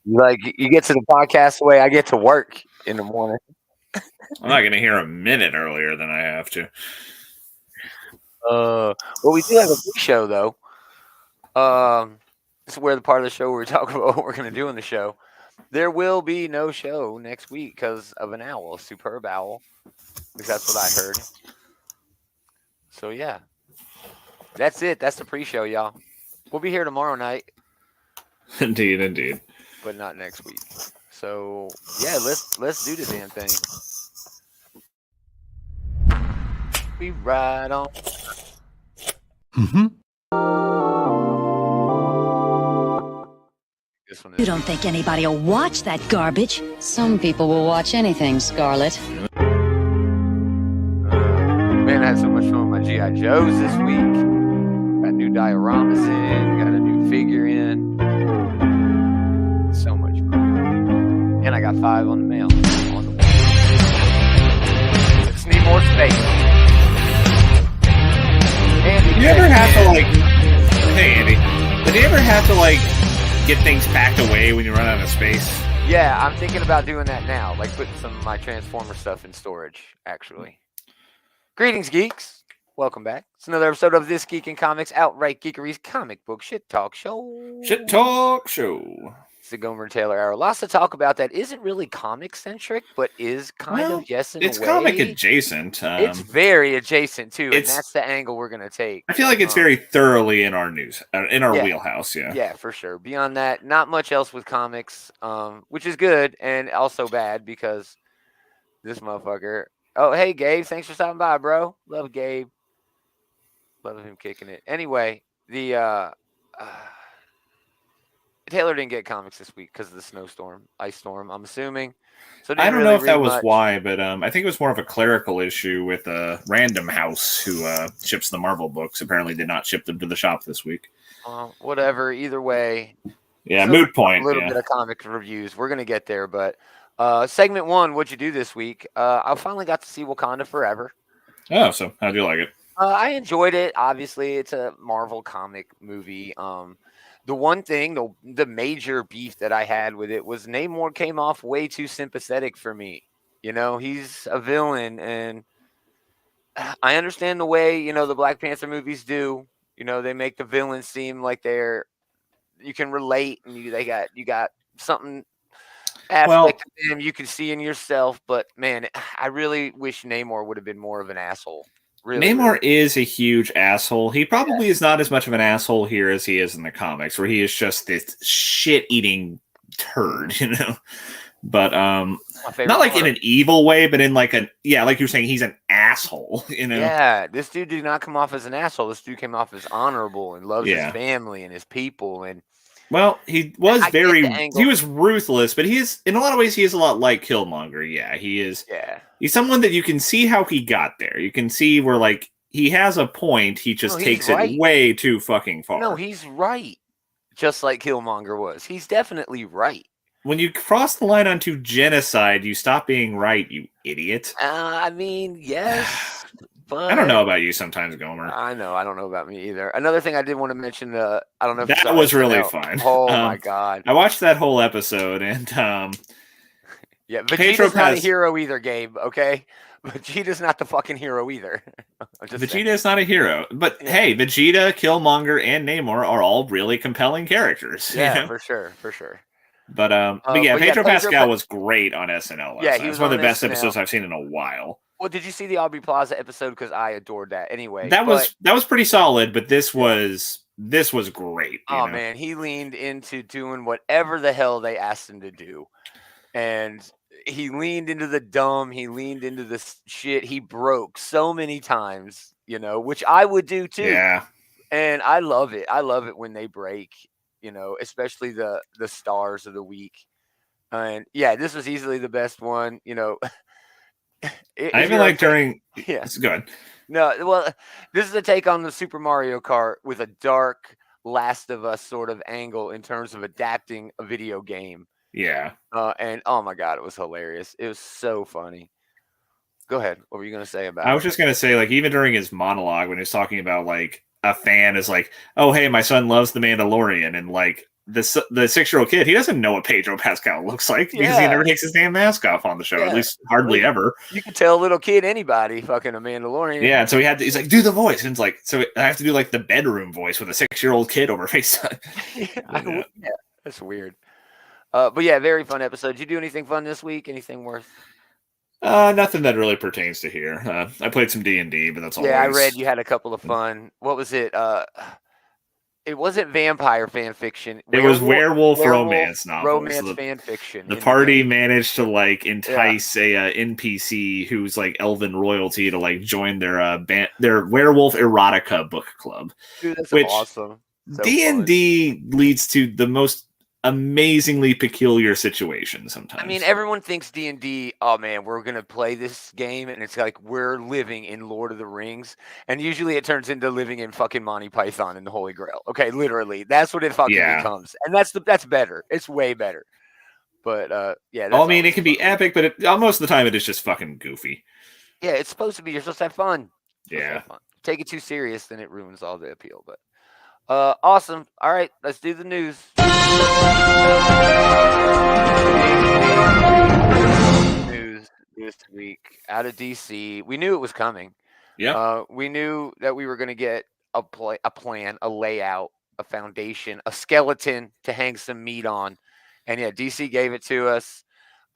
You get to the podcast the way I get to work in the morning. I'm not going to hear a minute earlier than I have to. Well, we do have a pre-show though. This is where the part of the show where we talk about what we're going to do in the show. There will be no show next week because of an owl, a superb owl, because that's what I heard. So yeah, that's it. That's the pre-show, y'all. We'll be here tomorrow night, Indeed. but not next week. So yeah, let's do the damn thing. We ride on. Mm-hmm. This one You is. don't think anybody will watch that garbage? Some people will watch anything, Scarlett. Man, I had so much fun with my GI Joes this week. Got new dioramas in, got a new figure in. So much fun. And I got 5 on the mail. On the way. Just need more space. Andy, You ever have to like? Hey Andy, did you ever have to like get things packed away when you run out of space? Yeah, I'm thinking about doing that now. Like putting some of my Transformer stuff in storage, actually. Greetings, geeks. Welcome back. It's another episode of This Geek in Comics Outright Geekery's comic book shit talk show. Shit talk show. It's the Gomer Taylor Arrow. Lots to talk about that isn't really comic centric, but is kind of yes in a way. It's comic adjacent. It's very adjacent too, and it's- that's the angle we're gonna take. I feel like it's very thoroughly in our news, in our Yeah. wheelhouse. Yeah. Yeah, for sure. Beyond that, not much else with comics, which is good and also bad because this motherfucker. Oh, hey Gabe, thanks for stopping by, bro. Love Gabe. Love him kicking it. Anyway, the Taylor didn't get comics this week because of the snowstorm, ice storm. I'm assuming. So I don't didn't know really if that read was much. why, but I think it was more of a clerical issue with Random House, who ships the Marvel books. Apparently, did not ship them to the shop this week. Whatever. Either way. Yeah, So moot point. A little Yeah. bit of comic reviews. We're gonna get there, but segment 1, what'd you do this week? I finally got to see Wakanda Forever. Oh, so how'd you like it? I enjoyed it. Obviously, it's a Marvel comic movie. The one thing, the major beef that I had with it was Namor came off way too sympathetic for me. You know, he's a villain, and I understand the way, the Black Panther movies do. They make the villains seem like you can relate, and you got something aspect of them you can see in yourself. But man, I really wish Namor would have been more of an asshole. Really, Namor is a huge asshole. He probably is not as much of an asshole here as he is in the comics, where he is just this shit-eating turd, But not like in an evil way, but in like like you're saying, he's an asshole, Yeah, this dude did not come off as an asshole. This dude came off as honorable and loves his family and his people. And well, he was he was ruthless, but he is, in a lot of ways, he is a lot like Killmonger. Yeah, he is. Yeah. He's someone that you can see how he got there. You can see where, like, he has a point. He just takes it way too fucking far. No, he's right. Just like Killmonger was. He's definitely right. When you cross the line onto genocide, you stop being right, you idiot. I mean, yes. But I don't know about you sometimes, Gomer. I know. I don't know about me either. Another thing I did want to mention, I don't know if that was really fun. Oh, my God. I watched that whole episode, and yeah, Vegeta's not a hero either, Gabe, okay? Vegeta's not the fucking hero either. Vegeta is not a hero. But hey, Vegeta, Killmonger, and Namor are all really compelling characters. Yeah, for sure. But Pedro Pascal was great on SNL. Yeah, he was one of the best episodes I've seen in a while. Well, did you see the Aubrey Plaza episode? Because I adored that. Anyway, that was pretty solid, but this was great. Oh man, he leaned into doing whatever the hell they asked him to do, and he leaned into the dumb. He leaned into the shit. He broke so many times, which I would do too. Yeah, and I love it. I love it when they break. Especially the stars of the week. And yeah, this was easily the best one. I even like during. Yeah, it's good. No, well, this is a take on the Super Mario Kart with a dark Last of Us sort of angle in terms of adapting a video game. Yeah. And oh my God, it was hilarious. It was so funny. Go ahead. What were you going to say about it? I was just going to say, like, even during his monologue when he was talking about, like, a fan is like, oh, hey, my son loves The Mandalorian. And, like, the 6-year-old kid, he doesn't know what Pedro Pascal looks like because he never takes his damn mask off on the show, at least hardly ever. You can tell a little kid anity fucking a Mandalorian. Yeah, and so he's like, do the voice. And it's like, so I have to do like the bedroom voice with a 6-year-old kid over FaceTime. Yeah, that's weird. But yeah, very fun episode. Did you do anything fun this week? Anything worth? Nothing that really pertains to here. I played some D&D, but that's all. Yeah, I read you had a couple of fun. What was it? It wasn't vampire fan fiction. It was werewolf romance novel. Romance fan fiction. The party managed to like entice a NPC who's like elven royalty to like join their werewolf erotica book club. Dude, that's awesome. So D&D leads to the most amazingly peculiar situation sometimes. I mean, everyone thinks D&D, oh man, we're going to play this game, and it's like we're living in Lord of the Rings, and usually it turns into living in fucking Monty Python and the Holy Grail. Okay, literally. That's what it fucking becomes. And that's better. It's way better. But, yeah. I mean, it can be epic, but most of the time it is just fucking goofy. Yeah, it's supposed to be. You're supposed to have fun. Yeah. Take it too serious, then it ruins all the appeal, but. Awesome. All right, let's do the news. News this week out of DC. We knew it was coming. Yeah. We knew that we were going to get a plan, a layout, a foundation, a skeleton to hang some meat on, and yeah, DC gave it to us.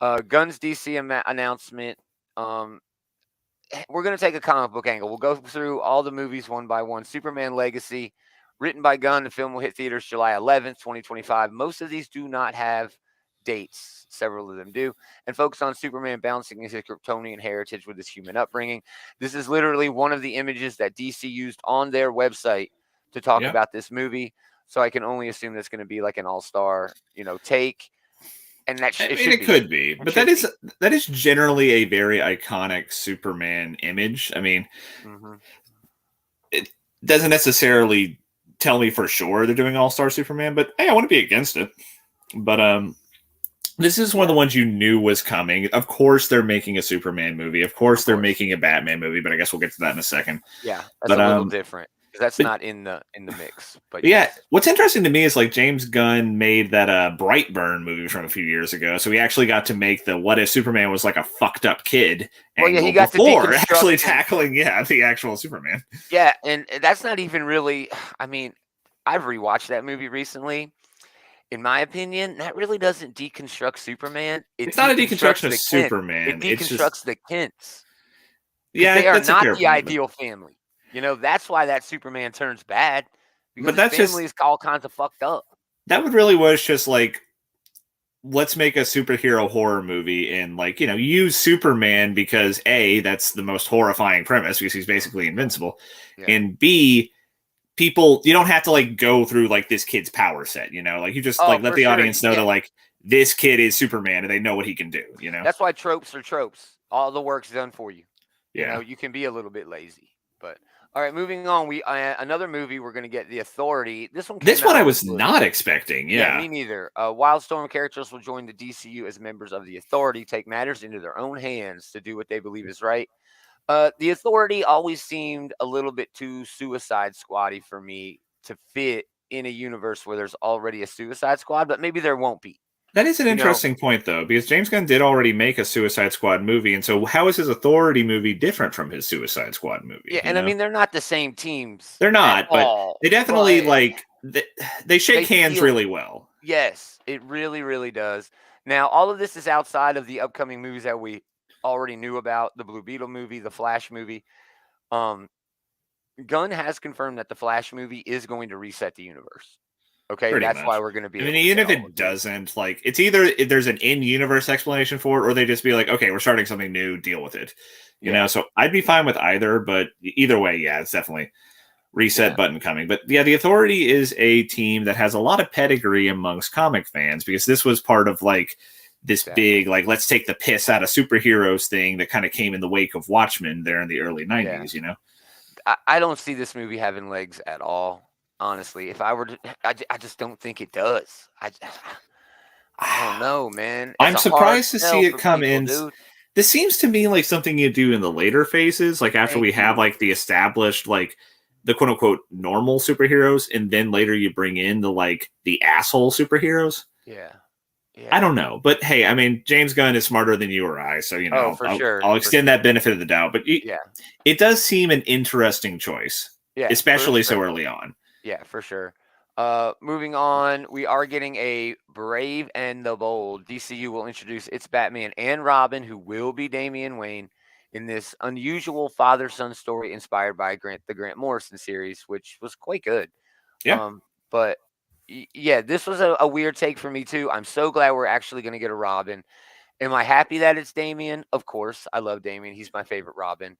Guns DC announcement. We're going to take a comic book angle. We'll go through all the movies one by one. Superman Legacy. Written by Gunn, the film will hit theaters July 11th, 2025. Most of these do not have dates. Several of them do. And focus on Superman balancing his Kryptonian heritage with his human upbringing. This is literally one of the images that DC used on their website to talk about this movie. So I can only assume that's going to be like an all-star, take. And that it could be. But that is generally a very iconic Superman image. I mean, it doesn't necessarily tell me for sure they're doing All-Star Superman, but hey, I want to be against it. But this is one of the ones you knew was coming. Of course they're making a Superman movie. Of course they're making a Batman movie, but I guess we'll get to that in a second. Yeah, that's a little different. That's not in the mix. But yeah, what's interesting to me is like James Gunn made that Brightburn movie from a few years ago, so he actually got to make the what if Superman was like a fucked up kid. Well, yeah, he got before actually tackling the actual Superman. Yeah, and that's not even really. I mean, I've rewatched that movie recently. In my opinion, that really doesn't deconstruct Superman. It's not a deconstruction of Superman. It deconstructs the Kents. Yeah, they are not the ideal family. That's why that Superman turns bad. Because but that's his family is all kinds of fucked up. That would really was just like, let's make a superhero horror movie and like, use Superman because A, that's the most horrifying premise because he's basically invincible. Yeah. And B, people, you don't have to like go through like this kid's power set, like you just let the audience know that like this kid is Superman and they know what he can do, That's why tropes are tropes. All the work's done for you. Yeah. You can be a little bit lazy, but all right, moving on. We another movie we're going to get, The Authority. This one I was not expecting. Yeah, me neither. Wildstorm characters will join the DCU as members of the Authority, take matters into their own hands to do what they believe is right. The Authority always seemed a little bit too Suicide Squad-y for me to fit in a universe where there's already a Suicide Squad, but maybe there won't be. That is an interesting point, though, because James Gunn did already make a Suicide Squad movie, and so how is his Authority movie different from his Suicide Squad movie? Yeah, and I mean, they're not the same teams. They're not, but they definitely, they shake hands really well. Yes, it really, really does. Now, all of this is outside of the upcoming movies that we already knew about, the Blue Beetle movie, the Flash movie. Gunn has confirmed that the Flash movie is going to reset the universe. Okay, pretty that's much. Why we're going to be. I mean, even if it doesn't, like, it's either there's an in-universe explanation for it, or they just be like, okay, we're starting something new, deal with it. You know, so I'd be fine with either, but either way, yeah, it's definitely reset button coming. But yeah, the Authority is a team that has a lot of pedigree amongst comic fans because this was part of like this big, like, let's take the piss out of superheroes thing that kind of came in the wake of Watchmen there in the early 90s, you know? I don't see this movie having legs at all. Honestly, if I were to, I just don't think it does. I don't know, man. I'm surprised to see it come in. Dude. This seems to me like something you do in the later phases, like after we have like the established like the quote unquote normal superheroes, and then later you bring in the asshole superheroes. Yeah. I don't know, but hey, I mean, James Gunn is smarter than you or I, so for sure. I'll extend that benefit of the doubt. But yeah, it does seem an interesting choice, especially so early on. Yeah, for sure. Moving on, we are getting a Brave and the Bold. DCU will introduce its Batman and Robin, who will be Damian Wayne, in this unusual father-son story inspired by the Grant Morrison series, which was quite good. Yeah. But yeah, this was a weird take for me too. I'm so glad we're actually going to get a Robin. Am I happy that it's Damian? Of course, I love Damian. He's my favorite Robin.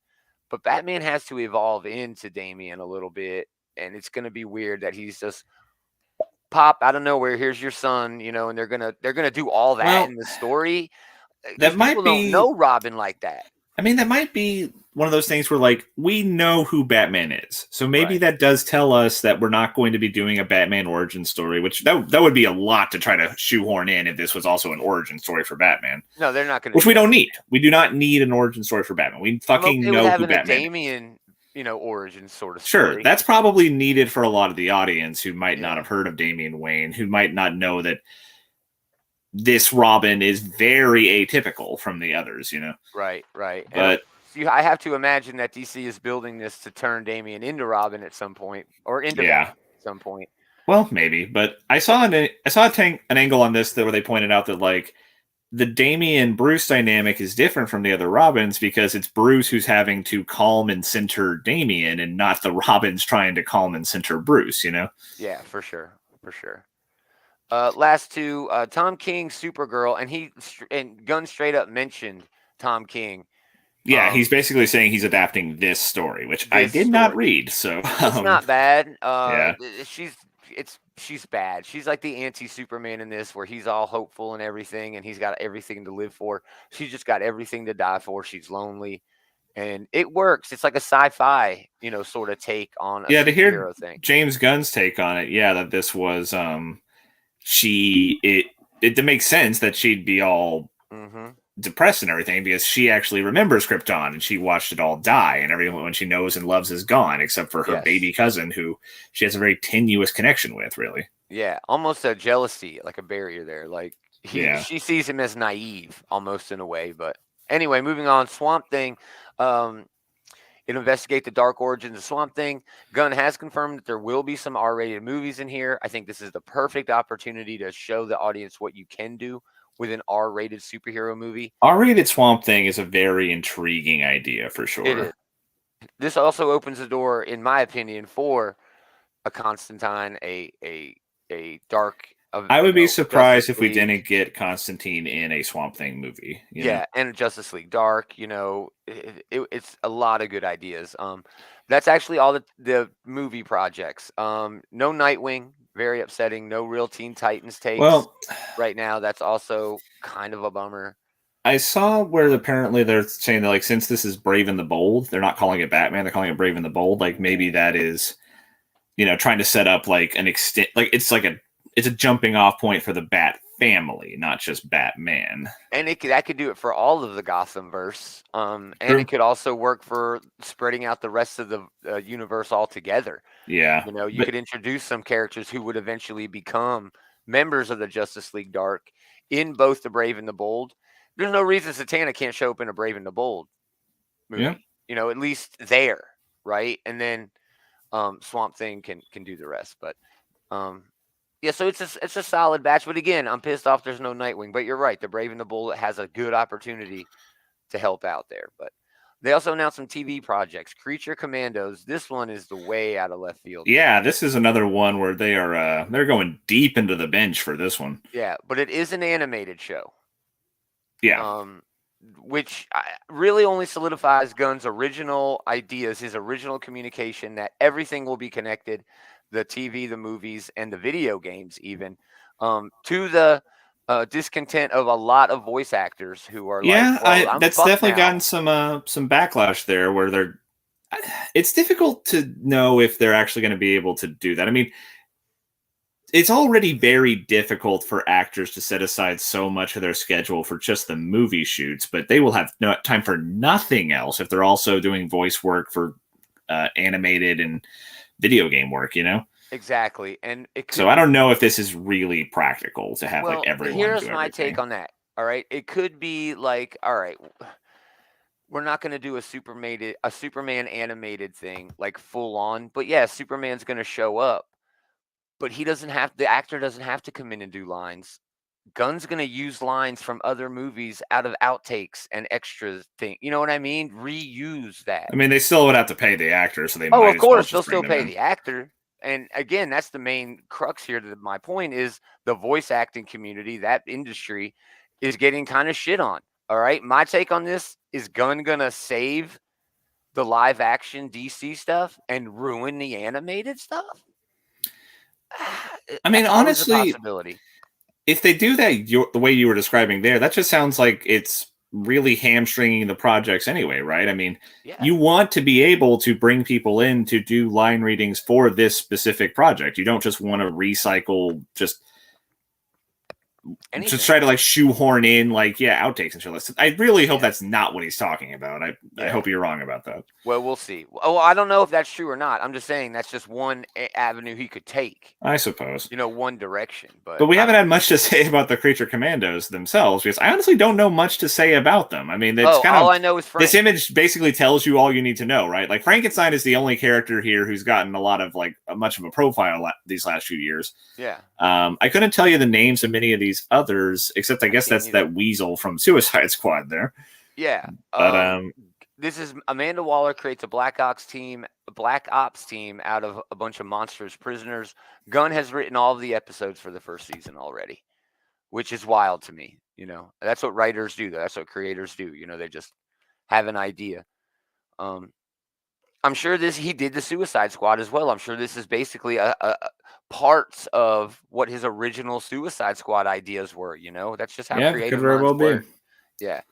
But Batman has to evolve into Damian a little bit, and it's going to be weird that he's just pop out of nowhere. Here's your son, and they're gonna do all that in the story. That might people be, don't know Robin like that. I mean, that might be one of those things where we know who Batman is, so maybe that does tell us that we're not going to be doing a Batman origin story, which that would be a lot to try to shoehorn in if this was also an origin story for Batman. No, they're not going to. Which we don't need. We do not need an origin story for Batman. We fucking know who Batman is. Damian, origin sort of story. Sure, that's probably needed for a lot of the audience who might not have heard of Damian Wayne, who might not know that this Robin is very atypical from the others, Right. But I have to imagine that DC is building this to turn Damian into Robin at some point, or into Batman at some point. Well, maybe, but I saw an angle on this where they pointed out that the Damian Bruce dynamic is different from the other Robins because it's Bruce who's having to calm and center Damian, and not the Robins trying to calm and center Bruce. Yeah, for sure. Last two, Tom King, Supergirl, and Gunn straight up mentioned Tom King. Yeah, he's basically saying he's adapting this story, which I did not read. So it's not bad. Yeah. She's bad. She's like the anti-Superman in this, where he's all hopeful and everything, and he's got everything to live for. She's just got everything to die for. She's lonely, and it works. It's like a sci-fi, sort of take on a superhero thing. James Gunn's take on it, that this was it makes sense that she'd be all depressed and everything because she actually remembers Krypton and she watched it all die, and everyone she knows and loves is gone except for her baby cousin, who she has a very tenuous connection with, really. Yeah, almost a jealousy, like a barrier there. She sees him as naive, almost in a way. But anyway, moving on. Swamp Thing. It investigate the dark origins of Swamp Thing. Gunn has confirmed that there will be some R-rated movies in here. I think this is the perfect opportunity to show the audience what you can do with an R-rated superhero movie. R-rated Swamp Thing is a very intriguing idea for sure. It is. This also opens the door, in my opinion, for a Constantine, a dark. I would be surprised if we didn't get Constantine in a Swamp Thing movie. And Justice League Dark. It's a lot of good ideas. That's actually all the movie projects. No Nightwing. Very upsetting. No real Teen Titans takes right now. That's also kind of a bummer. I saw where apparently they're saying that since this is Brave and the Bold, they're not calling it Batman, they're calling it Brave and the Bold. Maybe that is, trying to set up an extent, it's a jumping off point for the Bat family, not just Batman. And that could do it for all of the Gothamverse. And it could also work for spreading out the rest of the universe altogether. Yeah. You could introduce some characters who would eventually become members of the Justice League Dark in both the Brave and the Bold. There's no reason Zatanna can't show up in a Brave and the Bold movie. Yeah. At least there, right? And then Swamp Thing can do the rest. But so it's a solid batch. But again, I'm pissed off there's no Nightwing. But you're right. The Brave and the Bold has a good opportunity to help out there. But they also announced some TV projects. Creature Commandos. This one is the way out of left field. Yeah, this is another one where they're going deep into the bench for this one. Yeah, but it is an animated show. Yeah. Which really only solidifies Gunn's original ideas, his original communication that everything will be connected, the TV, the movies, and the video games even, to the discontent of a lot of voice actors who are that's definitely gotten some backlash there where it's difficult to know if they're actually going to be able to do that. I mean, it's already very difficult for actors to set aside so much of their schedule for just the movie shoots, but they will have no time for nothing else if they're also doing voice work for animated and video game work, Exactly. And so I don't know if this is really practical to have like everyone here's do my everything. take on that. All right. It could be like, all right, we're not going to do a Superman animated thing like full on, but yeah, Superman's going to show up, but the actor doesn't have to come in and do lines. Gunn's going to use lines from other movies out of outtakes and extras thing. You know what I mean? Reuse that. I mean, they still would have to pay the actor, so they Oh, might of as well course, they'll just bring still them pay in. the actor. And again, that's the main crux here. My point is the voice acting community, that industry, is getting kind of shit on. All right. My take on this is Gunn going to save the live action DC stuff and ruin the animated stuff? I mean, That's always a honestly, possibility. if they do that the way you were describing there, that just sounds like it's really hamstringing the projects anyway, right? I mean, you want to be able to bring people in to do line readings for this specific project. You don't just want to recycle just try to like shoehorn in like outtakes and shit. I really hope that's not what he's talking about. I hope you're wrong about that. Well, we'll see. Oh, I don't know if that's true or not. I'm just saying that's just one avenue he could take. I suppose. One direction. But we haven't had much to say about the Creature Commandos themselves because I honestly don't know much to say about them. I mean, it's all I know is Frank. This image basically tells you all you need to know, right? Like Frankenstein is the only character here who's gotten a lot of much of a profile these last few years. Yeah. I couldn't tell you the names of many of these others, except I guess that's that Weasel from Suicide Squad there. Yeah. But this is Amanda Waller creates a Black Ops team out of a bunch of monsters prisoners. Gunn has written all of the episodes for the first season already, which is wild to me. That's what writers do. That's what creators do. They just have an idea. I'm sure he did the Suicide Squad as well. I'm sure this is basically a parts of what his original Suicide Squad ideas were. That's just how creative minds work. Yeah.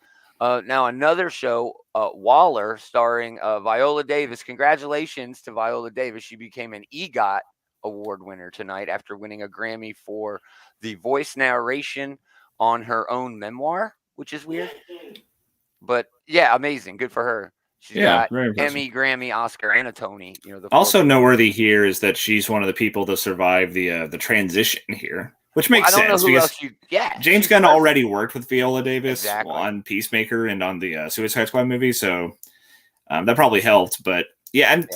Now another show, Waller, starring Viola Davis. Congratulations to Viola Davis. She became an EGOT award winner tonight after winning a Grammy for the voice narration on her own memoir, which is weird. But yeah, amazing. Good for her. She's got Emmy, Grammy, Oscar, and a Tony. Also noteworthy here is that she's one of the people to survive the transition here, which makes sense because James Gunn already worked with Viola Davis on Peacemaker and on the Suicide Squad movie, so that probably helped. But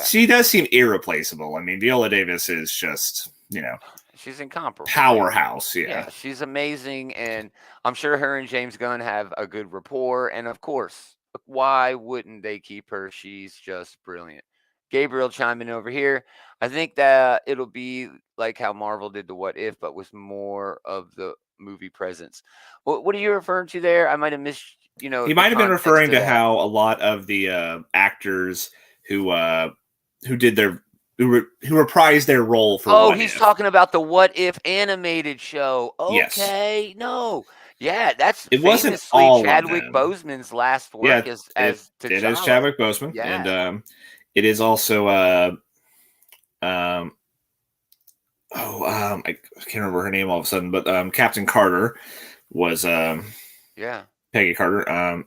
she does seem irreplaceable. I mean, Viola Davis is just she's incomparable, powerhouse. Yeah, she's amazing, and I'm sure her and James Gunn have a good rapport, and of course. Why wouldn't they keep her? She's just brilliant. Gabriel chiming over here. I think that it'll be like how Marvel did the What If, but with more of the movie presence. What are you referring to there? I might have missed, He might have been referring to how a lot of the actors who reprised their role for What he's talking about the What If animated show. Okay, yes. No. Yeah, it wasn't all Chadwick Boseman's last work as T'Challa. It is Chadwick Boseman, and it is also I can't remember her name all of a sudden, but Captain Carter was Peggy Carter.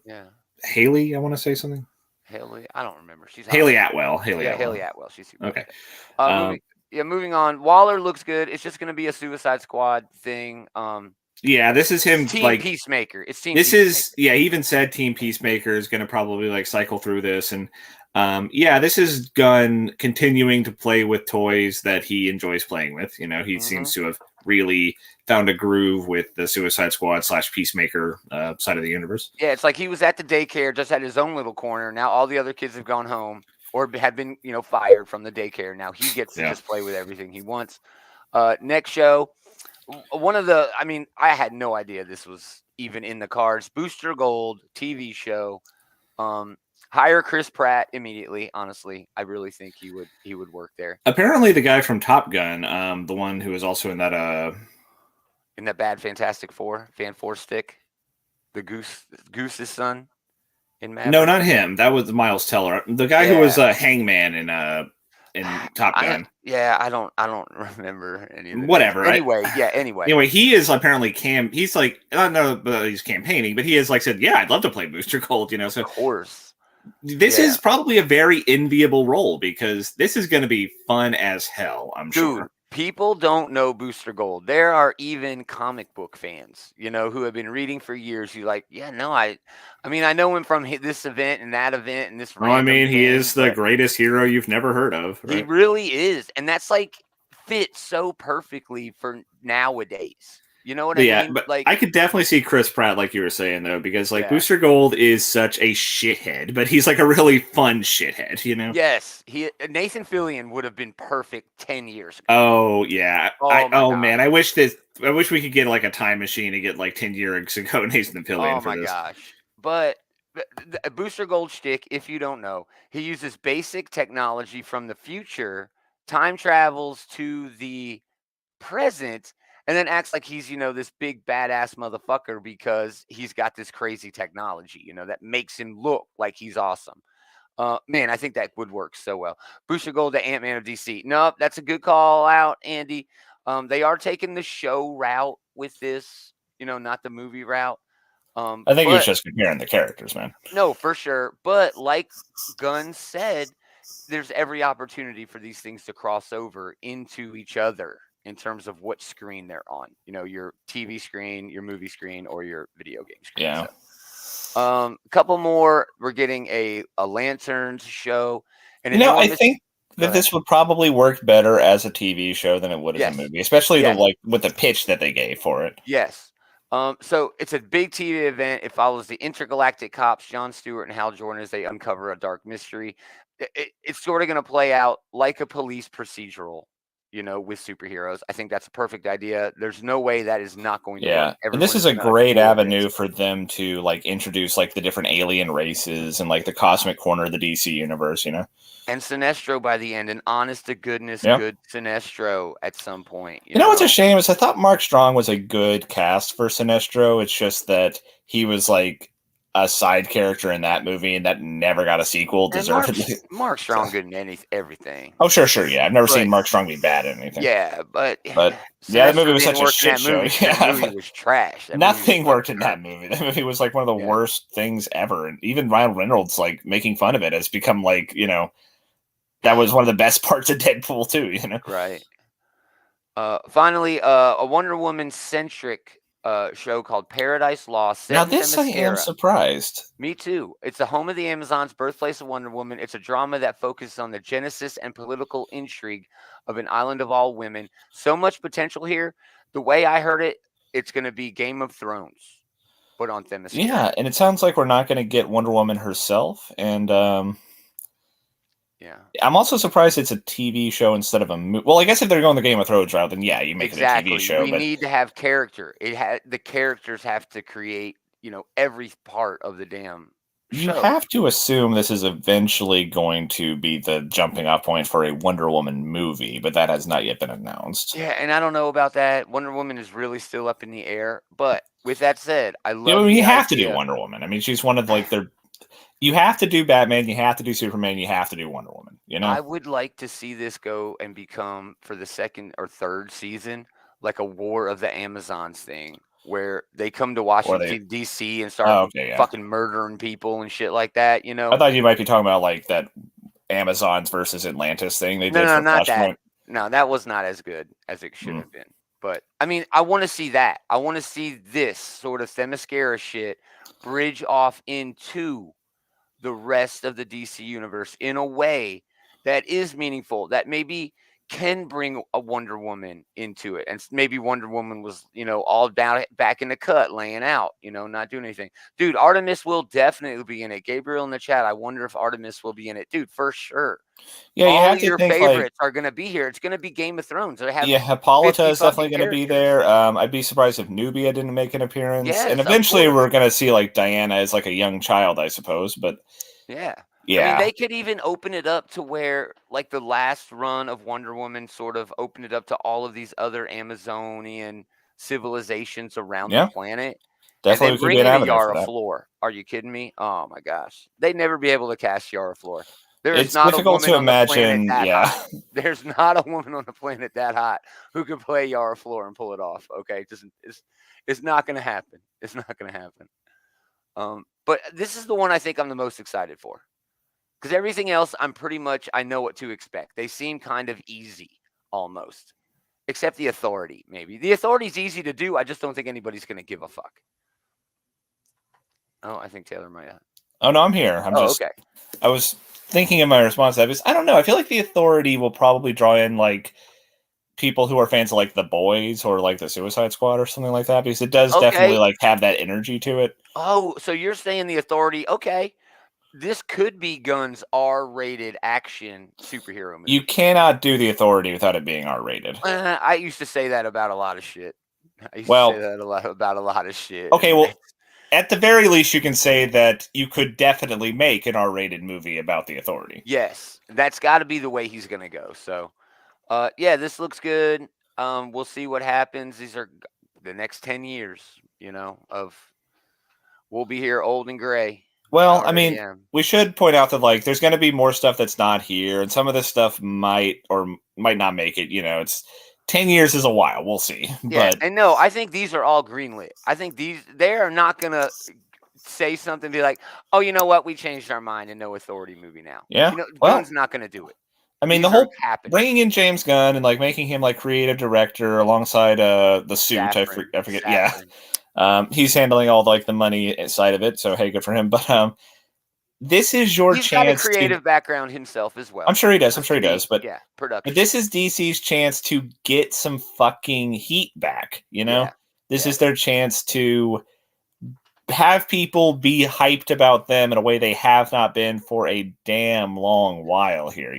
Haley, I want to say something. Haley, I don't remember. She's Haley Atwell. Haley Atwell. She's super okay. Moving on. Waller looks good. It's just going to be a Suicide Squad thing. Yeah, this is him. Team Peacemaker. It's Team. This is he even said Team Peacemaker is going to probably cycle through this, and this is Gunn continuing to play with toys that he enjoys playing with. He seems to have really found a groove with the Suicide Squad / Peacemaker side of the universe. Yeah, it's like he was at the daycare, just had his own little corner. Now all the other kids have gone home or have been fired from the daycare. Now he gets to just play with everything he wants. Next show. I had no idea this was even in the cards. Booster Gold TV show. Hire Chris Pratt immediately. Honestly, I really think he would work there. Apparently, the guy from Top Gun, the one who was also in that bad Fantastic Four, Fan Four Stick, the Goose's son. No, not him. That was Miles Teller. The guy who was Hangman in Top Gun. I don't remember any of it. Whatever. Anyway. Anyway, he is apparently he's I don't know, but he's campaigning, but he has said, yeah, I'd love to play Booster Gold, so. Of course. This is probably a very enviable role because this is going to be fun as hell, I'm sure. People don't know Booster Gold. There are even comic book fans, who have been reading for years. You like, yeah, no, I mean, I know him from this event and that event and this. Well, I mean, he is the greatest hero you've never heard of. Right? He really is, and that's like fits so perfectly for nowadays. You know what I mean? But like, I could definitely see Chris Pratt, like you were saying, though, because like Booster Gold is such a shithead, but he's like a really fun shithead, Yes, Nathan Fillion would have been perfect 10 years ago. Oh yeah. Oh man, I wish we could get like a time machine to get like 10 years ago Nathan Fillion for this. Oh my gosh! But Booster Gold shtick, if you don't know, he uses basic technology from the future, time travels to the present, and then acts like he's, this big badass motherfucker because he's got this crazy technology, that makes him look like he's awesome. Man, I think that would work so well. Booster Gold, the Ant-Man of DC. Nope, that's a good call out, Andy. They are taking the show route with this, not the movie route. I think he was just comparing the characters, man. No, for sure. But like Gunn said, there's every opportunity for these things to cross over into each other in terms of what screen they're on. Your TV screen, your movie screen, or your video game screen. Yeah. So, a couple more. We're getting a Lanterns show. And I think that this would probably work better as a TV show than it would as a movie, especially with the pitch that they gave for it. Yes. So it's a big TV event. It follows the intergalactic cops, Jon Stewart and Hal Jordan, as they uncover a dark mystery. It's sort of going to play out like a police procedural, with superheroes. I think that's a perfect idea. There's no way that is not going to work. And this is a great avenue for them to like introduce like the different alien races and like the cosmic corner of the DC universe, And Sinestro by the end, an honest to goodness, good Sinestro at some point. You know what's a shame is I thought Mark Strong was a good cast for Sinestro. It's just that he was like a side character in that movie and that never got a sequel. Deservedly. Mark Strong good in everything. Oh, sure. Yeah, I've never seen Mark Strong be bad at anything. Yeah, but that movie was such a shit show. That movie was trash. Nothing worked in that movie. That movie was like one of the worst things ever. And even Ryan Reynolds like making fun of it has become like, that was one of the best parts of Deadpool too, Right. Finally, a Wonder Woman centric show called Paradise Lost. Now this I am surprised. Me too. It's the home of the Amazons, birthplace of Wonder Woman. It's a drama that focuses on the genesis and political intrigue of an island of all women. So much potential here. The way I heard it, it's going to be Game of Thrones, but on Themyscira. Yeah, and it sounds like we're not going to get Wonder Woman herself, and yeah. I'm also surprised it's a TV show instead of a movie. Well, I guess if they're going the Game of Thrones route, then you make it a TV show. We need to have character. The characters have to create, every part of the damn show. You have to assume this is eventually going to be the jumping off point for a Wonder Woman movie, but that has not yet been announced. Yeah, and I don't know about that. Wonder Woman is really still up in the air. But with that said, I love. You have to do Wonder Woman. I mean, she's one of like their. You have to do Batman, you have to do Superman, you have to do Wonder Woman, I would like to see this go and become, for the second or third season, like a War of the Amazons thing, where they come to Washington, D.C. and start fucking murdering people and shit like that, I thought you might be talking about, like, that Amazons versus Atlantis thing they did for not Flashpoint. No, that was not as good as it should have been. But, I mean, I want to see that. I want to see this sort of Themyscira shit bridge off into the rest of the DC universe in a way that is meaningful, that maybe can bring a Wonder Woman into it. And maybe Wonder Woman was, all down back in the cut, laying out, not doing anything. Dude, Artemis will definitely be in it. Gabriel in the chat, I wonder if Artemis will be in it. Dude, for sure. Yeah, all your favorites are going to be here. It's going to be Game of Thrones. Hippolyta is definitely going to be there. I'd be surprised if Nubia didn't make an appearance. Yes, and eventually we're going to see like Diana as like a young child, I suppose. But yeah. I mean, they could even open it up to where, like, the last run of Wonder Woman sort of opened it up to all of these other Amazonian civilizations around the planet. Definitely, and then bring in a Yara Flor. Are you kidding me? Oh my gosh, they'd never be able to cast Yara Flor. It's difficult to imagine. Yeah, there's not a woman on the planet that hot who can play Yara Flor and pull it off. Okay, it's not going to happen. It's not going to happen. But this is the one I think I'm the most excited for. Because everything else, I know what to expect. They seem kind of easy, almost. Except the Authority, maybe. The Authority's easy to do. I just don't think anybody's going to give a fuck. Oh, I think Taylor might have. Oh, no, I'm here. Okay. I was thinking of my response to that. I don't know. I feel like the Authority will probably draw in, like, people who are fans of, like, The Boys or, like, The Suicide Squad or something like that, because it does definitely, like, have that energy to it. Oh, so you're saying the Authority. Okay. This could be Gunn's R-rated action superhero movie. You cannot do the Authority without it being R-rated. I used to say that about a lot of shit. Okay, well, at the very least, you can say that you could definitely make an R-rated movie about the Authority. Yes, that's got to be the way he's going to go. So, yeah, this looks good. We'll see what happens. These are the next 10 years, we'll be here old and gray. Well, I mean, we should point out that, like, there's going to be more stuff that's not here, and some of this stuff might or might not make it. It's 10 years is a while. We'll see. Yeah, and no, I think these are all greenlit. I think they are not going to say something, be like, oh, you know what? We changed our mind and no Authority movie now. Yeah. Gunn's not going to do it. I mean, the whole bringing in James Gunn and, like, making him, like, creative director alongside the suit. I forget. Yeah. He's handling all the money side of it, so hey, good for him. But this is your chance. He's got a creative background himself as well. I'm sure he does. But yeah, production. But this is DC's chance to get some fucking heat back. This is their chance to have people be hyped about them in a way they have not been for a damn long while here.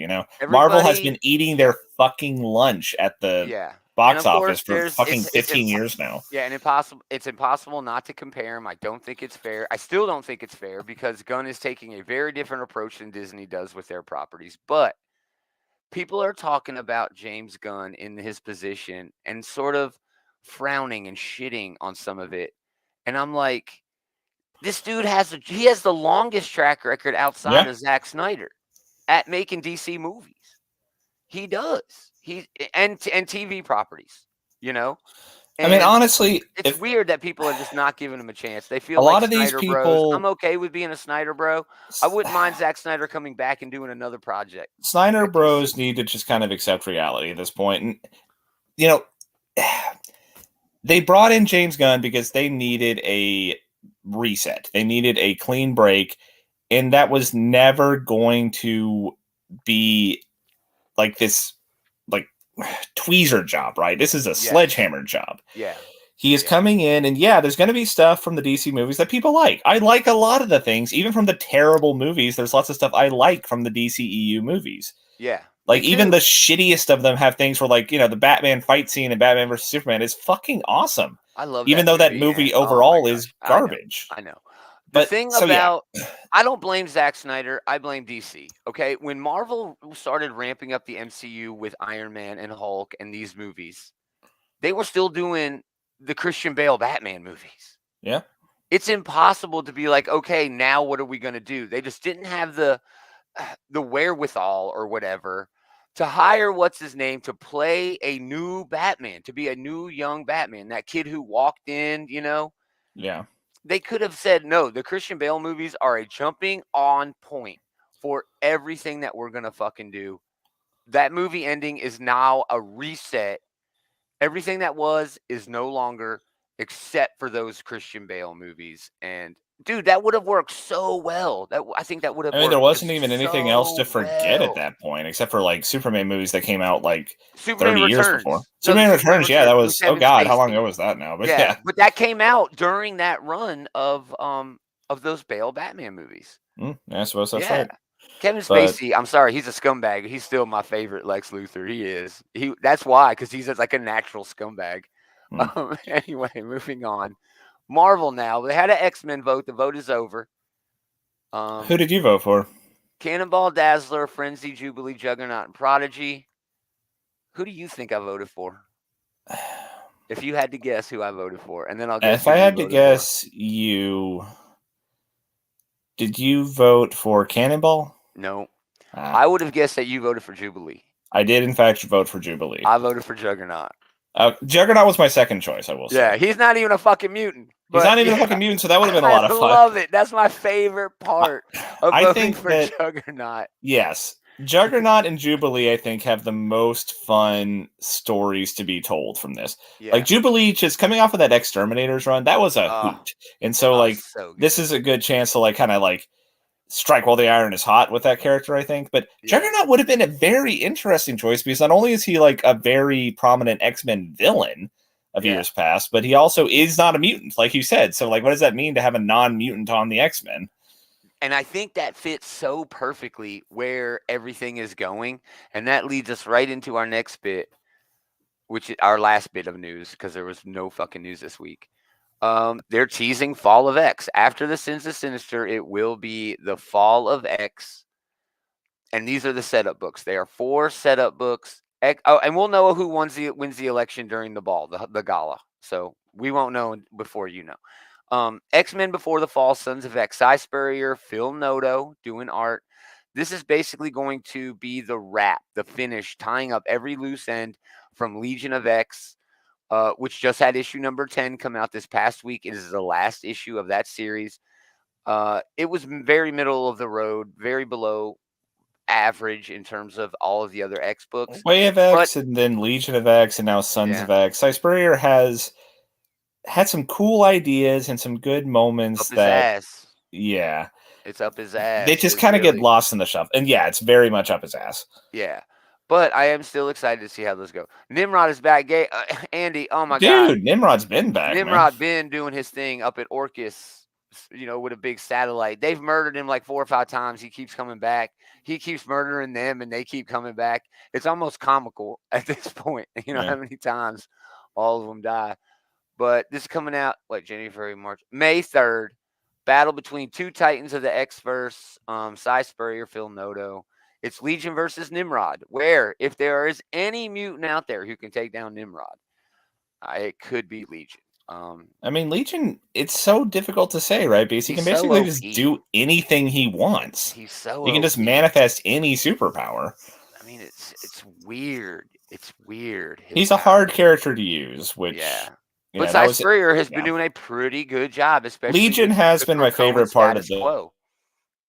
Marvel has been eating their fucking lunch at the box office for fucking 15 years now. Yeah, and it's impossible not to compare them. I don't think it's fair. I still don't think it's fair because Gunn is taking a very different approach than Disney does with their properties. But people are talking about James Gunn in his position and sort of frowning and shitting on some of it. And I'm like, this dude has the longest track record outside of Zack Snyder at making DC movies. He does. And TV properties, And I mean, honestly, it's weird that people are just not giving him a chance. They feel a like lot of Snyder these people. Bros. I'm okay with being a Snyder bro. I wouldn't mind Zack Snyder coming back and doing another project. Snyder bros need to just kind of accept reality at this point, and they brought in James Gunn because they needed a reset. They needed a clean break, and that was never going to be like this. Tweezer job, right? This is a sledgehammer job. Yeah. He is coming in, and there's going to be stuff from the DC movies that people like. I like a lot of the things, even from the terrible movies. There's lots of stuff I like from the DCEU movies. Yeah. Even the shittiest of them have things where, the Batman fight scene in Batman vs. Superman is fucking awesome. I love even though that movie overall is garbage. I know. The thing about, I don't blame Zack Snyder. I blame DC. Okay, when Marvel started ramping up the MCU with Iron Man and Hulk and these movies, they were still doing the Christian Bale Batman movies. Yeah, it's impossible to be like, okay, now what are we going to do? They just didn't have the wherewithal or whatever to hire what's his name to play a new Batman, to be a new young Batman, that kid who walked in, Yeah. They could have said, no, the Christian Bale movies are a jumping on point for everything that we're going to fucking do. That movie ending is now a reset. Everything that is no longer except for those Christian Bale movies. And, dude, that would have worked so well. I think that would have worked. There wasn't even anything else to forget at that point, except for, Superman movies that came out, Superman 30 Returns. years before. Superman Returns, that was, oh God, how long ago was that now? But But that came out during that run of those Bale Batman movies. I suppose that's right. Kevin Spacey, I'm sorry, he's a scumbag. He's still my favorite Lex Luthor. He is. That's why, because he's like a natural scumbag. Anyway, moving on. Marvel now. They had an X-Men vote. The vote is over. Who did you vote for? Cannonball, Dazzler, Frenzy, Jubilee, Juggernaut, and Prodigy. Who do you think I voted for? If you had to guess who I voted for, and then I'll guess. If I had to guess, did you vote for Cannonball? No. I would have guessed that you voted for Jubilee. I did, in fact, vote for Jubilee. I voted for Juggernaut. Juggernaut was my second choice, I will say. Yeah, he's not even a fucking mutant. He's But not even a yeah, fucking mutant, so that would have been a lot of I fun. love it. That's my favorite part of I voting think for that Juggernaut. yes, Juggernaut and Jubilee, I think, have the most fun stories to be told from this. Yeah. Like Jubilee, just coming off of that Exterminators run, that was a hoot, and so like so this good. is a good chance to like kind of like strike while the iron is hot with that character, I think. But Yeah. Juggernaut would have been a very interesting choice because not only is he like a very prominent X-Men villain of years past, but he also is not a mutant, like you said. So like, what does that mean to have a non-mutant on the X-Men? And I think that fits so perfectly where everything is going. And that leads us right into our next bit, which is our last bit of news, because there was no fucking news this week. They're teasing Fall of X. After the Sins of Sinister, it will be the Fall of X. And these are the setup books. They are 4 setup books. And we'll know who wins the election during the ball, the gala. So we won't know before you know. X-Men Before the Fall, Sons of X. Cy Spurrier, Phil Noto doing art. This is basically going to be the wrap, the finish, tying up every loose end from Legion of X, which just had issue number 10 come out this past week. It is the last issue of that series. It was very middle of the road, very below average in terms of all of the other X books. Way of X, and then Legion of X, and now Sons of X. Cy Spurrier has had some cool ideas and some good moments up his that, ass. yeah, it's up his ass. They just kind of get lost in the shuffle, and yeah, it's very much up his ass. Yeah, but I am still excited to see how those go. Nimrod is back. Andy, oh my god, dude, Nimrod's been back. Nimrod been doing his thing up at Orcus, with a big satellite. They've murdered him like 4 or 5 times. He keeps coming back. He keeps murdering them, and they keep coming back. It's almost comical at this point. How many times all of them die. But this is coming out, January, February, March, May 3rd. Battle between 2 titans of the X-verse, Cy Spurrier, Phil Noto. It's Legion versus Nimrod, where if there is any mutant out there who can take down Nimrod, it could be Legion. I mean, Legion, it's so difficult to say, right? Because he can basically just do anything he wants. He's so He can just manifest any superpower. I mean, it's weird. It's weird. He's a hard character to use, which but Cy Spurrier has been doing a pretty good job, especially Legion has been my favorite part of the quo.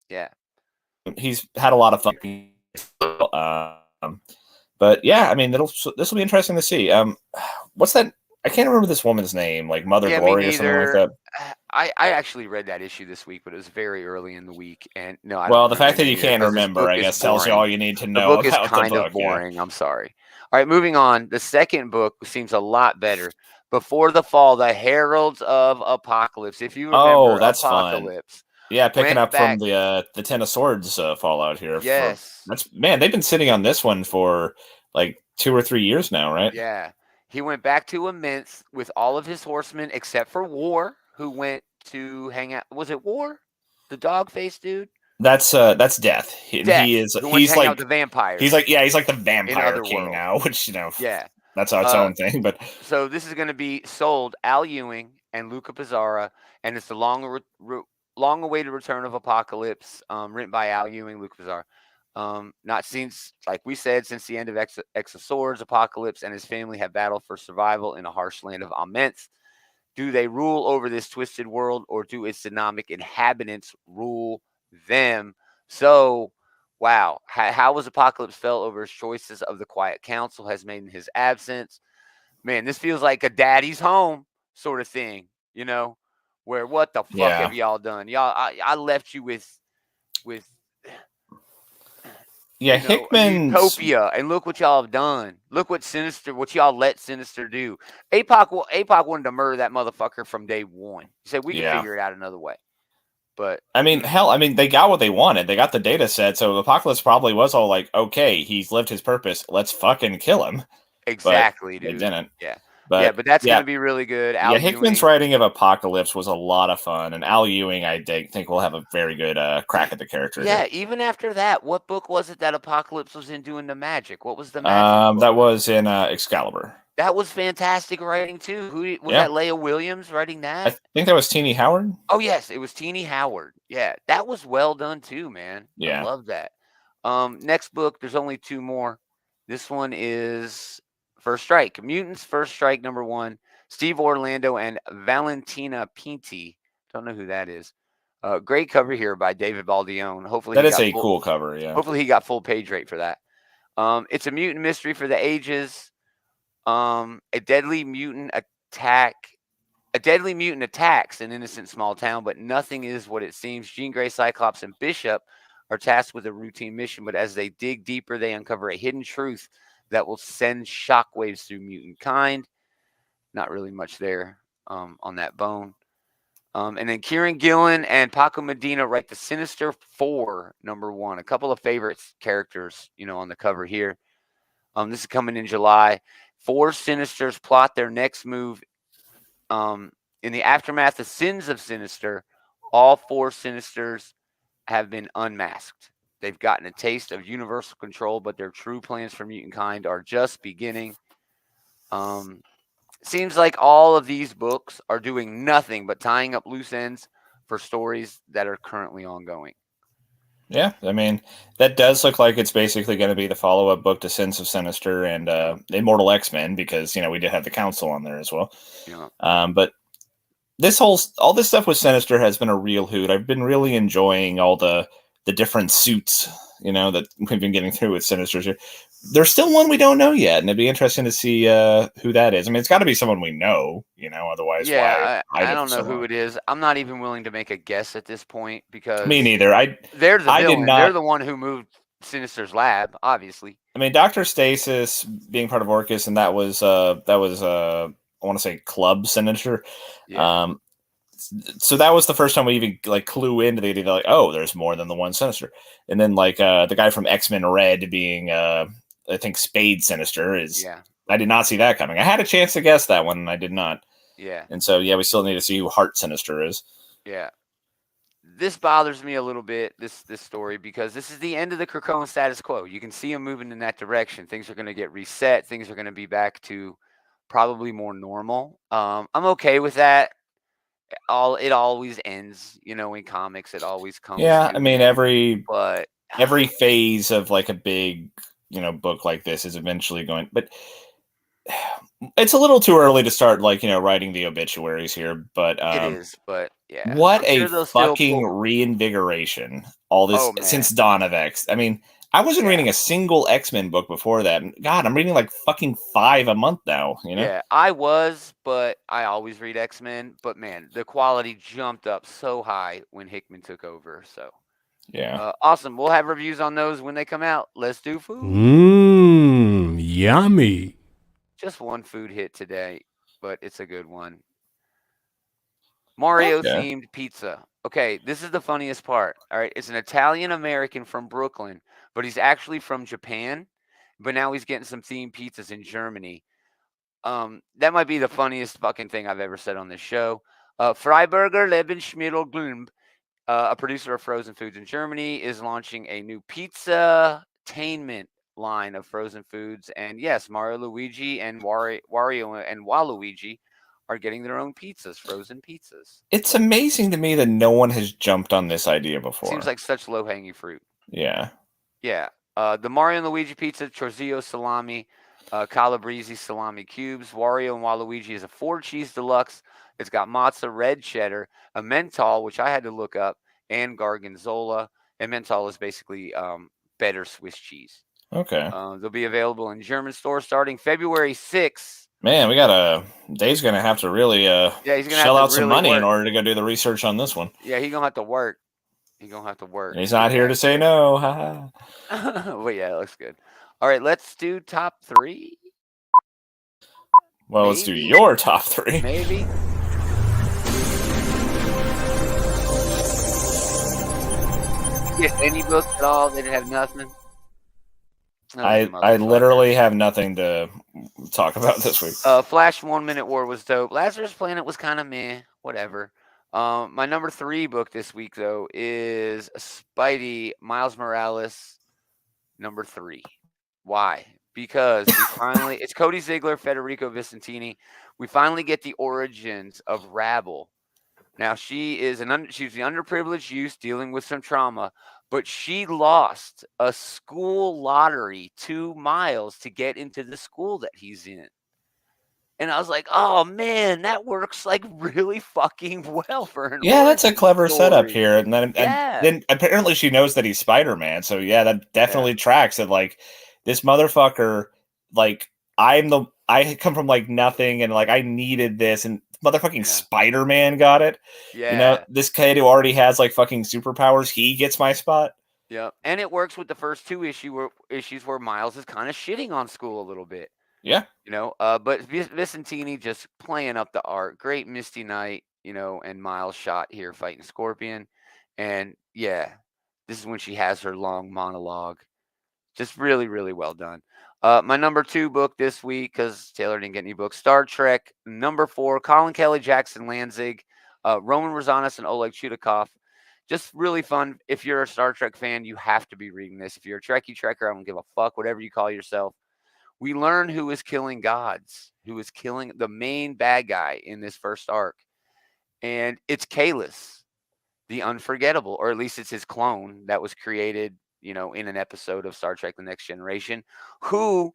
Yeah, he's had a lot of fun. But yeah, I mean, this will be interesting to see. What's that? I can't remember this woman's name, like Mother Glory or something like that. I actually read that issue this week, but it was very early in the week, and no. Well, the fact that you can't remember, I guess, tells you all you need to know. The book is kind of boring. I'm sorry. All right, moving on. The second book seems a lot better. Before the Fall, the Heralds of Apocalypse. If you remember, that's Apocalypse. Fun. Yeah, picking up from the Ten of Swords fallout here. Yes, they've been sitting on this one for like 2 or 3 years now, right? Yeah. He went back to Immense with all of his horsemen except for War, who went to hang out. Was it War? The dog face dude? That's Death. Death. He's like the vampires. He's like the vampire king now, which that's its own thing. But so this is going to be sold Al Ewing and Luca Pizarro, and it's the long-awaited return of Apocalypse, written by Al Ewing, Luca Pizarro. Not since, like we said, since the end of X of Swords, Apocalypse and his family have battled for survival in a harsh land of Amenth. Do they rule over this twisted world, or do its dynamic inhabitants rule them? So, wow, how was Apocalypse felt over his choices of the Quiet Council has made in his absence? Man, this feels like a daddy's home sort of thing, where what the fuck have y'all done? Y'all, I left you with Hickman Utopia, and look what y'all have done. Look what y'all let Sinister do. APOC wanted to murder that motherfucker from day one. He said we can figure it out another way. But I mean, they got what they wanted. They got the data set, so Apocalypse probably was all like, okay, he's lived his purpose. Let's fucking kill him. Exactly, but dude. They didn't. Yeah. But that's going to be really good. Hickman's writing of Apocalypse was a lot of fun, and Al Ewing, I think, will have a very good crack at the character. Yeah, even after that, what book was it that Apocalypse was in doing the magic? What was the magic book? That was in Excalibur. That was fantastic writing, too. Who was that? Leah Williams writing that? I think that was Teenie Howard. Oh, yes, it was Teenie Howard. Yeah, that was well done, too, man. Yeah. I love that. Next book, there's only 2 more. This one is First Strike. Mutants First Strike #1. Steve Orlando and Valentina Pinti. Don't know who that is. Great cover here by David Baldione. Hopefully That is a cool cover, yeah. Hopefully he got full page rate for that. It's a mutant mystery for the ages. A deadly mutant attacks an innocent small town, but nothing is what it seems. Jean Grey, Cyclops, and Bishop are tasked with a routine mission, but as they dig deeper, they uncover a hidden truth that will send shockwaves through mutant kind. Not really much there on that bone. And then Kieran Gillen and Paco Medina write the Sinister Four, #1. A couple of favorite characters, on the cover here. This is coming in July. 4 Sinisters plot their next move. In the aftermath of Sins of Sinister, all 4 Sinisters have been unmasked. They've gotten a taste of universal control, but their true plans for mutant kind are just beginning. Seems like all of these books are doing nothing but tying up loose ends for stories that are currently ongoing. Yeah, I mean, that does look like it's basically going to be the follow-up book to Sins of Sinister and Immortal X-Men, because, we did have the Council on there as well. Yeah. But all this stuff with Sinister has been a real hoot. I've been really enjoying all the different suits, that we've been getting through with Sinisters here. There's still one we don't know yet, and it'd be interesting to see who that is. I mean, it's got to be someone we know, otherwise Yeah, why I don't know who it is. I'm not even willing to make a guess at this point because me neither. They're the villain. Did not. They're the one who moved Sinister's lab, obviously. I mean, Dr. Stasis being part of Orcus, and that was I want to say Club Sinister. Yeah. So that was the first time we even clue into the idea that oh, there's more than the one Sinister. And then the guy from X-Men Red being I think Spade Sinister is. Yeah. I did not see that coming. I had a chance to guess that one, and I did not. Yeah. And so we still need to see who Heart Sinister is. Yeah. This bothers me a little bit, this story, because this is the end of the Krakoan status quo. You can see them moving in that direction. Things are going to get reset. Things are going to be back to probably more normal. I'm okay with that. It always ends, in comics. It always comes. Yeah, I mean every phase of a big book like this is eventually going, but it's a little too early to start writing the obituaries here. But it is, but yeah, what a fucking reinvigoration! All this since Dawn of X. I mean, I wasn't reading a single X-Men book before that. God, I'm reading fucking 5 a month now. Yeah, I was, but I always read X-Men. But man, the quality jumped up so high when Hickman took over. So yeah, awesome. We'll have reviews on those when they come out. Let's do food. Yummy. Just one food hit today, but it's a good one. Mario-themed pizza. Okay, this is the funniest part. All right, it's an Italian-American from Brooklyn, but he's actually from Japan, but now he's getting some themed pizzas in Germany. That might be the funniest fucking thing I've ever said on this show. Freiburger Lebensmittelglump, a producer of frozen foods in Germany, is launching a new pizza-tainment line of frozen foods. And yes, Mario, Luigi, and Wario and Waluigi are getting their own pizzas, frozen pizzas. It's amazing to me that no one has jumped on this idea before. Seems like such low-hanging fruit. Yeah. Yeah. The Mario and Luigi pizza, Chorzillo salami, Calabrese salami cubes. Wario and Waluigi is a 4-cheese deluxe. It's got mozza, red cheddar, a menthol, which I had to look up, and gorgonzola. And menthol is basically better Swiss cheese. Okay. They'll be available in German stores starting February 6th. Man, Dave's going to have to really shell out some money in order to go do the research on this one. Yeah, he's going to have to work. And he's not here to say no. Well, yeah, it looks good. All right, let's do top 3. Well, let's do your top 3. Maybe. Get any book at all? They didn't have nothing. I literally have nothing to talk about this week. Flash 1 Minute War was dope. Lazarus Planet was kind of meh. Whatever. My number 3 book this week, though, is Spidey Miles Morales, number 3. Why? Because we finally, it's Cody Ziegler, Federico Vicentini. We finally get the origins of Rabble. Now, she's the underprivileged youth dealing with some trauma, but she lost a school lottery to Miles to get into the school that he's in. And I was like, oh man, that works like really fucking well for an Yeah, that's a origin clever setup story. here. And then, Yeah. then apparently she knows that he's Spider-Man. So yeah, that definitely tracks it. Like this motherfucker, like I come from like nothing and like I needed this and motherfucking Spider-Man got it. You know, Yeah. this kid who already has like fucking superpowers, he gets my spot. Yeah. And it works with the first two issues where Miles is kind of shitting on school a little bit. Yeah. You know, but Vicentini just playing up the art. Great Misty Knight, you know, and Miles shot here fighting Scorpion. And yeah, this is when she has her long monologue. Just really, really well done. My number 2 book this week, because Taylor didn't get any books, Star Trek number 4, Colin Kelly, Jackson Lanzig, Roman Rosanas, and Oleg Chudakov. Just really fun. If you're a Star Trek fan, you have to be reading this. If you're a Trekkie Trekker, I don't give a fuck, whatever you call yourself. We learn who is killing gods, who is killing the main bad guy in this first arc. And it's Kahless, the Unforgettable, or at least it's his clone that was created, you know, in an episode of Star Trek The Next Generation, who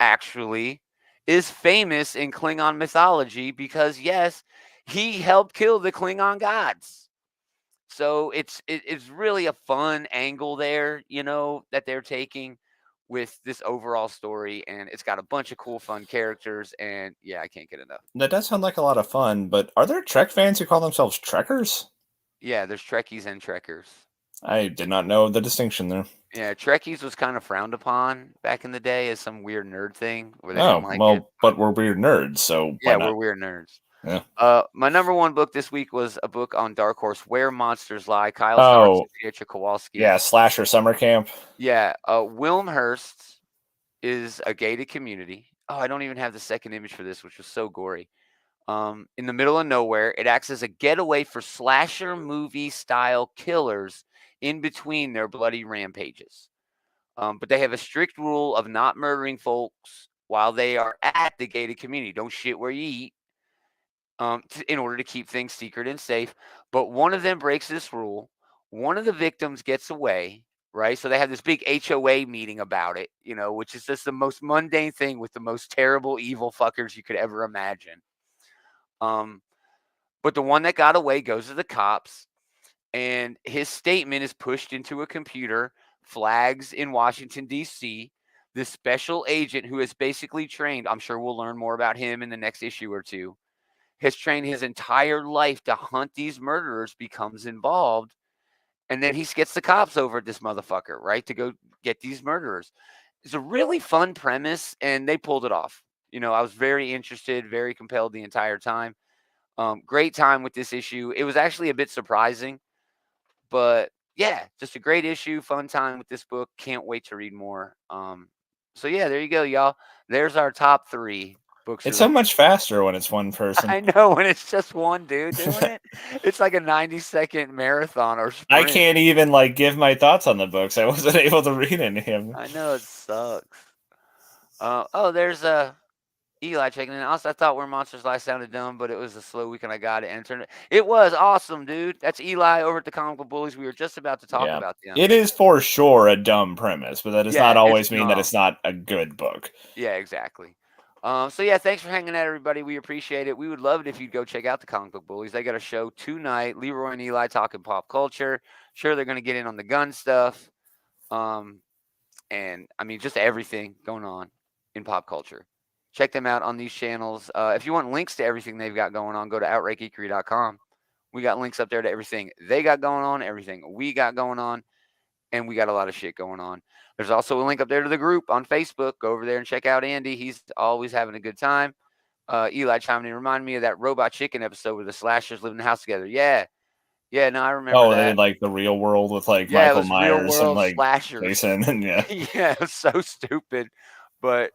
actually is famous in Klingon mythology because, yes, he helped kill the Klingon gods. So it's really a fun angle there, you know, that they're taking with this overall story, and it's got a bunch of cool, fun characters, and yeah, I can't get enough. That does sound like a lot of fun, but are there Trek fans who call themselves Trekkers? Yeah, there's Trekkies and Trekkers. I did not know the distinction there. Yeah, Trekkies was kind of frowned upon back in the day as some weird nerd thing where they didn't like it. But we're weird nerds, so Yeah, why not? we're weird nerds. Yeah. My number 1 book this week was a book on Dark Horse, Where Monsters Lie. Kyle Starks and Pietro Kowalski. Yeah, Slasher Summer Camp. Yeah, Wilmhurst is a gated community. Oh, I don't even have the second image for this, which was so gory. In the middle of nowhere, it acts as a getaway for slasher movie style killers in between their bloody rampages. But they have a strict rule of not murdering folks while they are at the gated community. Don't shit where you eat. In order to keep things secret and safe. But one of them breaks this rule. One of the victims gets away, right? So they have this big HOA meeting about it, you know, which is just the most mundane thing with the most terrible, evil fuckers you could ever imagine. But the one that got away goes to the cops, and his statement is pushed into a computer, flags in Washington, D.C. This special agent who is basically trained, I'm sure we'll learn more about him in the next issue or two, has trained his entire life to hunt these murderers, becomes involved, and then he gets the cops over at this motherfucker, right, to go get these murderers. It's a really fun premise, and they pulled it off. You know, I was very interested, very compelled the entire time. Great time with this issue. It was actually a bit surprising, but yeah, just a great issue, fun time with this book. Can't wait to read more. So yeah, there you go, y'all. There's our top 3 books. It's so much faster when it's one person. I know, when it's just one dude doing it. It's like a 90-second marathon or sprint. I can't even like give my thoughts on the books. I wasn't able to read any of them. I know, it sucks. There's Eli checking in. Also, I thought Where Monsters Lie sounded dumb, but it was a slow week and I got it and turned it. It was awesome, dude. That's Eli over at the Comic Book Bullies. We were just about to talk about them. It is for sure a dumb premise, but that does not always mean that it's not a good book. Yeah, exactly. So yeah, thanks for hanging out, everybody. We appreciate it. We would love it if you'd go check out the Comic Book Bullies. They got a show tonight. Leroy and Eli talking pop culture. Sure, they're going to get in on the gun stuff. And I mean, just everything going on in pop culture. Check them out on these channels. If you want links to everything they've got going on, go to outrightgeekery.com. We got links up there to everything they got going on, everything we got going on, and we got a lot of shit going on. There's also a link up there to the group on Facebook. Go over there and check out Andy. He's always having a good time. Eli chimed in, remind me of that Robot Chicken episode where the slashers live in the house together. Yeah, no, I remember. Oh, that. they did like the Real World with like Michael Myers and like slashers. Jason, and yeah, it was so stupid, but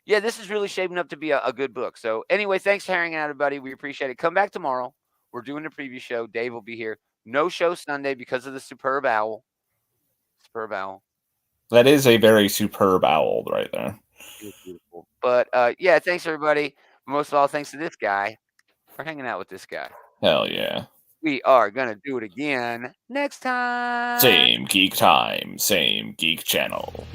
yeah, this is really shaping up to be a good book. So anyway, thanks for hanging out, everybody. We appreciate it. Come back tomorrow. We're doing a preview show. Dave will be here. No show Sunday because of the superb owl. Superb owl. That is a very superb owl right there. Beautiful. But yeah, thanks everybody. Most of all, thanks to this guy for hanging out with this guy. Hell yeah. We are gonna do it again next time. Same geek time, same geek channel.